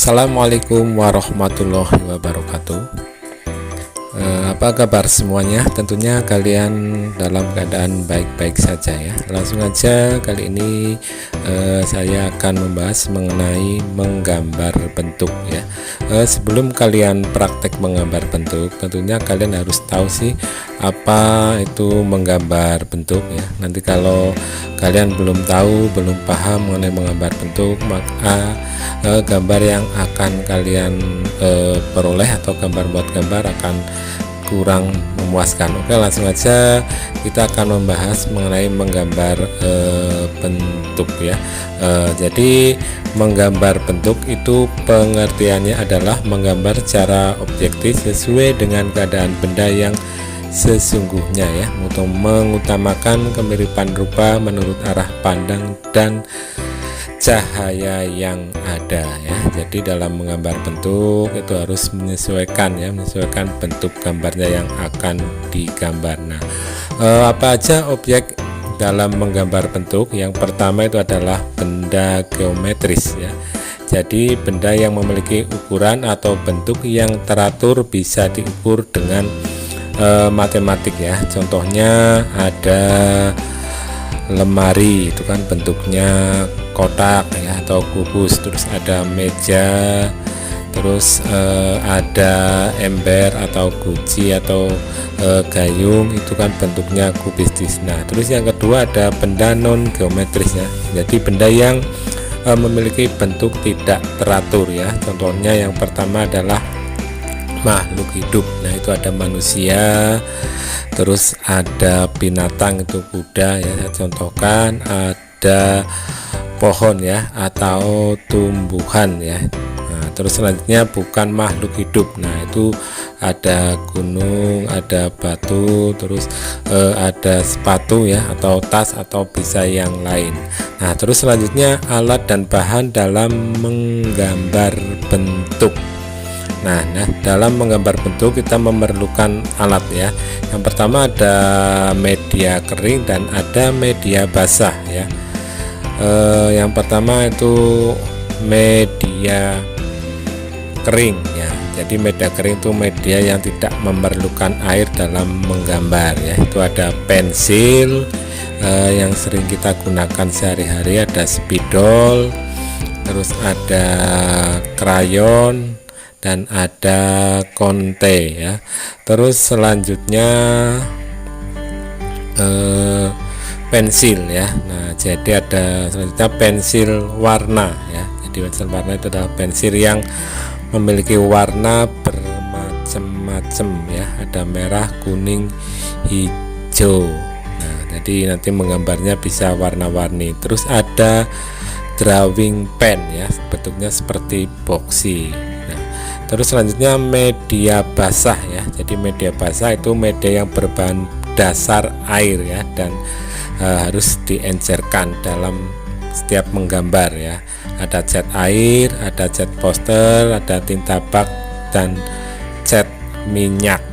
Assalamualaikum warahmatullahi wabarakatuh. Apa kabar semuanya? Tentunya kalian dalam keadaan baik-baik saja ya. Langsung aja kali ini saya akan membahas mengenai menggambar bentuk ya. Sebelum kalian praktek menggambar bentuk, tentunya kalian harus tahu sih apa itu menggambar bentuk ya. Nanti kalau kalian belum tahu, belum paham mengenai menggambar bentuk, maka gambar yang akan kalian peroleh atau buat gambar akan kurang memuaskan. Oke, langsung aja kita akan membahas mengenai menggambar bentuk ya. Jadi menggambar bentuk itu pengertiannya adalah menggambar secara objektif sesuai dengan keadaan benda yang sesungguhnya ya, untuk mengutamakan kemiripan rupa menurut arah pandang dan cahaya yang ada ya. Jadi dalam menggambar bentuk itu harus menyesuaikan bentuk gambarnya yang akan digambar. Nah, apa aja objek dalam menggambar bentuk? Yang pertama itu adalah benda geometris ya. Jadi benda yang memiliki ukuran atau bentuk yang teratur bisa diukur dengan matematik ya. Contohnya ada lemari, itu kan bentuknya kotak ya atau kubus, terus ada meja, terus ada ember atau guci atau gayung, itu kan bentuknya kubistis. Nah, terus yang kedua ada benda non geometris ya. Jadi benda yang memiliki bentuk tidak teratur ya. Contohnya yang pertama adalah makhluk hidup. Nah, itu ada manusia, terus ada binatang, itu kuda ya, saya contohkan, ada pohon ya atau tumbuhan ya. Nah, terus selanjutnya bukan makhluk hidup. Nah, itu ada gunung, ada batu, terus ada sepatu ya atau tas atau bisa yang lain. Nah, terus selanjutnya alat dan bahan dalam menggambar bentuk. Nah, dalam menggambar bentuk kita memerlukan alat ya. Yang pertama ada media kering dan ada media basah ya. Yang pertama itu media kering ya. Jadi media kering itu media yang tidak memerlukan air dalam menggambar ya. Itu ada pensil yang sering kita gunakan sehari-hari, ada spidol, terus ada krayon, dan ada konte ya. Terus selanjutnya pensil ya. Nah, jadi ada selanjutnya pensil warna ya. Jadi pensil warna itu adalah pensil yang memiliki warna bermacam-macam ya. Ada merah, kuning, hijau. Nah, jadi nanti menggambarnya bisa warna-warni. Terus ada drawing pen ya, bentuknya seperti boxy. Terus selanjutnya media basah ya. Jadi media basah itu media yang berbahan dasar air ya, dan harus diencerkan dalam setiap menggambar ya. Ada cat air, ada cat poster, ada tinta bak, dan cat minyak.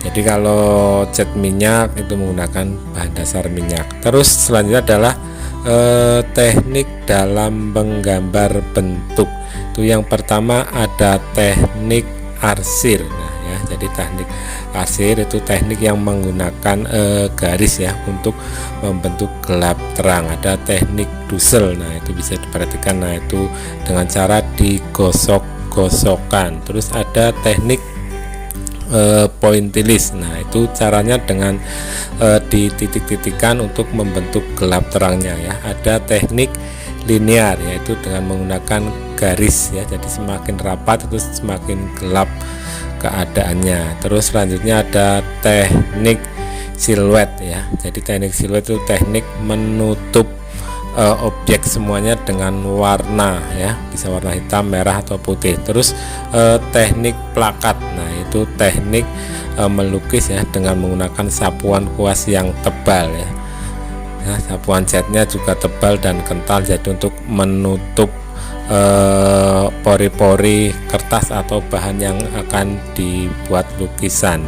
Jadi kalau cat minyak itu menggunakan bahan dasar minyak. Terus selanjutnya adalah teknik dalam menggambar bentuk. Itu yang pertama ada teknik arsir. Nah ya, jadi teknik arsir itu teknik yang menggunakan garis ya untuk membentuk gelap terang. Ada teknik dusel. Nah, itu bisa diperhatikan. Nah, itu dengan cara digosok-gosokkan. Terus ada teknik pointillis. Nah, itu caranya dengan dititik-titikkan untuk membentuk gelap terangnya ya. Ada teknik linear, yaitu dengan menggunakan garis ya. Jadi semakin rapat itu semakin gelap keadaannya. Terus selanjutnya ada teknik siluet ya. Jadi teknik siluet itu teknik menutup objek semuanya dengan warna ya, bisa warna hitam, merah atau putih. Terus teknik plakat. Nah, itu teknik melukis ya dengan menggunakan sapuan kuas yang tebal ya. Ya, sapuan catnya juga tebal dan kental, jadi untuk menutup pori-pori kertas atau bahan yang akan dibuat lukisan.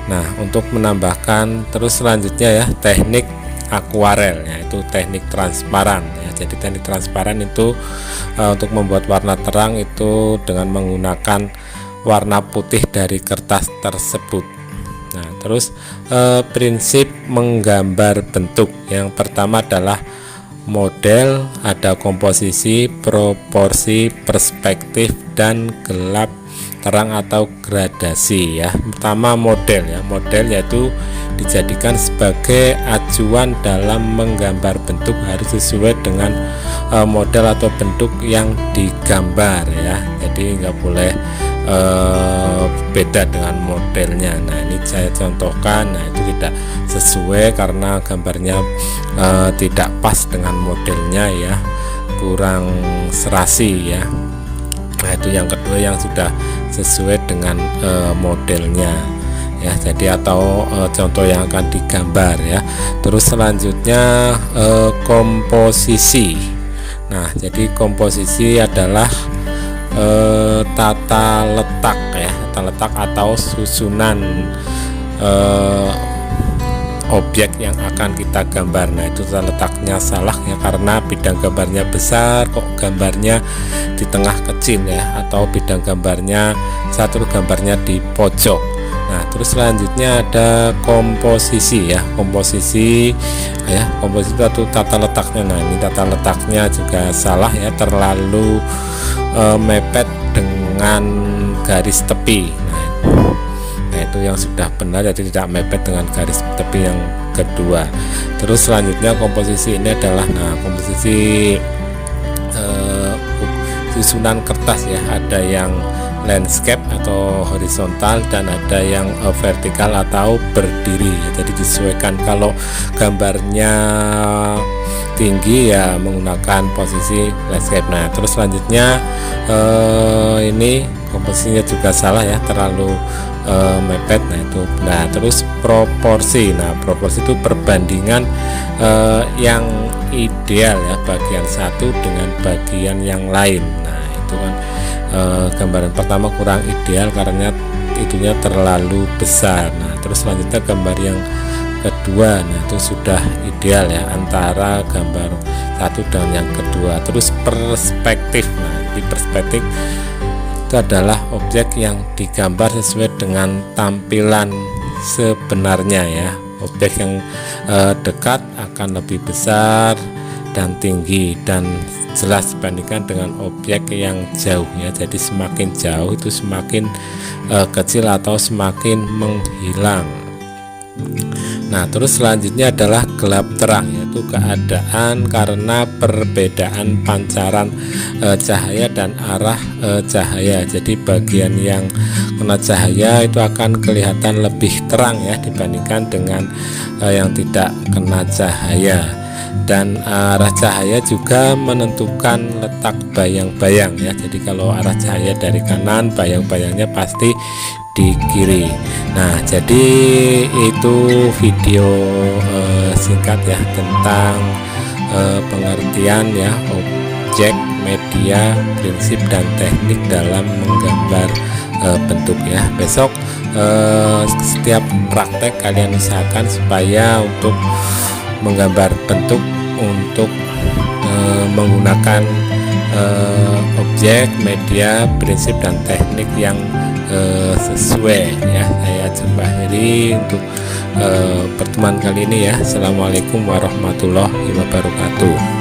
Nah, untuk menambahkan, terus selanjutnya ya teknik akuarel, yaitu teknik transparan ya. Jadi teknik transparan itu untuk membuat warna terang itu dengan menggunakan warna putih dari kertas tersebut. Nah, terus prinsip menggambar bentuk yang pertama adalah model, ada komposisi, proporsi, perspektif, dan gelap terang atau gradasi ya. Pertama model ya. Model yaitu dijadikan sebagai acuan dalam menggambar bentuk, harus sesuai dengan model atau bentuk yang digambar ya. Jadi nggak boleh beda dengan modelnya. Nah, ini saya contohkan. Nah, itu tidak sesuai karena gambarnya tidak pas dengan modelnya ya, kurang serasi ya. Nah, itu yang kedua yang sudah sesuai dengan modelnya ya. Jadi atau contoh yang akan digambar ya. Terus selanjutnya komposisi. Nah, jadi komposisi adalah tata letak ya, tata letak atau susunan objek yang akan kita gambar. Nah, itu tata letaknya salah ya, karena bidang gambarnya besar kok gambarnya di tengah kecil ya, atau bidang gambarnya satu gambarnya di pojok. Nah, terus selanjutnya ada komposisi ya. Komposisi ya, komposisi itu tata letaknya. Nah, ini tata letaknya juga salah ya, terlalu mepet dengan garis tepi. Nah, itu yang sudah benar, jadi tidak mepet dengan garis tepi yang kedua. Terus selanjutnya komposisi ini adalah komposisi susunan kertas ya. Ada yang landscape atau horizontal dan ada yang vertikal atau berdiri. Jadi disesuaikan, kalau gambarnya tinggi ya menggunakan posisi landscape. Nah, terus selanjutnya ini komposisinya juga salah ya, terlalu mepet. Nah, itu. Nah, terus proporsi. Nah, proporsi itu perbandingan yang ideal ya, bagian satu dengan bagian yang lain. Nah, itu kan gambaran pertama kurang ideal karena itunya terlalu besar. Nah, terus selanjutnya gambar yang kedua, nah itu sudah ideal ya antara gambar satu dan yang kedua. Terus perspektif. Nah, di perspektif itu adalah objek yang digambar sesuai dengan tampilan sebenarnya ya. Objek yang dekat akan lebih besar dan tinggi dan jelas dibandingkan dengan objek yang jauh ya. Jadi semakin jauh itu semakin kecil atau semakin menghilang. Nah, terus selanjutnya adalah gelap terang, yaitu keadaan karena perbedaan pancaran cahaya dan arah cahaya. Jadi bagian yang kena cahaya itu akan kelihatan lebih terang ya dibandingkan dengan yang tidak kena cahaya. Dan arah cahaya juga menentukan letak bayang-bayang ya. Jadi kalau arah cahaya dari kanan, bayang-bayangnya pasti di kiri. Nah, jadi itu video singkat ya tentang pengertian ya objek, media, prinsip dan teknik dalam menggambar bentuk ya. Besok setiap praktek kalian usahakan supaya untuk menggambar bentuk untuk menggunakan objek, media, prinsip dan teknik yang sesuai ya. Saya coba akhiri untuk pertemuan kali ini ya. Assalamualaikum warahmatullahi wabarakatuh.